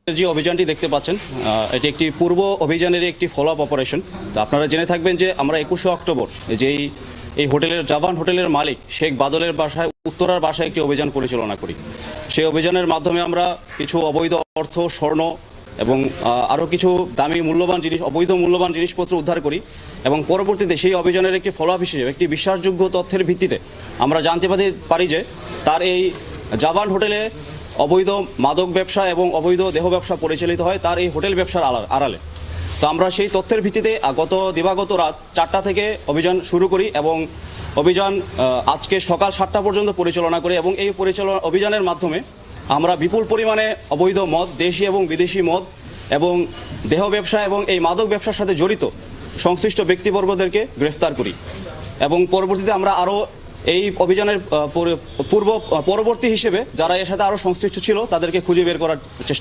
যে অভিযানটি দেখতে পাচ্ছেন এটি একটি পূর্ব অভিযানের একটি ফলো আপ অপারেশন। তো আপনারা জেনে থাকবেন যে আমরা 21শে অক্টোবর যেই এই হোটেলের জাভান হোটেলের মালিক শেখ বাদলের বাসায় উত্তরার বাসায় একটি অভিযান পরিচালনা করি। সেই অভিযানের মাধ্যমে আমরা কিছু অবৈধ অর্থ, স্বর্ণ এবং আরও কিছু দামি মূল্যবান জিনিস, অবৈধ মূল্যবান জিনিসপত্র উদ্ধার করি এবং পরবর্তীতে সেই অভিযানের একটি ফলো আপ হিসেবে একটি বিশ্বাসযোগ্য তথ্যের ভিত্তিতে আমরা জানতে পারি যে তার এই জাভান হোটেলে অবৈধ মাদক ব্যবসা এবং অবৈধ দেহ ব্যবসা পরিচালিত হয় তার এই হোটেল ব্যবসার আড়ালে। তো আমরা সেই তথ্যের ভিত্তিতে দিবাগত রাত 4টা থেকে অভিযান শুরু করি এবং অভিযান আজকে সকাল 7টা পর্যন্ত পরিচালনা করি এবং এই অভিযানের মাধ্যমে আমরা বিপুল পরিমাণে অবৈধ মদ, দেশি এবং বিদেশি মদ এবং দেহ ব্যবসা এবং এই মাদক ব্যবসার সাথে জড়িত সংশ্লিষ্ট ব্যক্তিবর্গদেরকে গ্রেফতার করি এবং পরবর্তীতে আমরা আরও এই অভিযানের পরবর্তী হিসেবে যারা এর সাথে আরও সংশ্লিষ্ট ছিল তাদেরকে খুঁজে বের করার চেষ্টা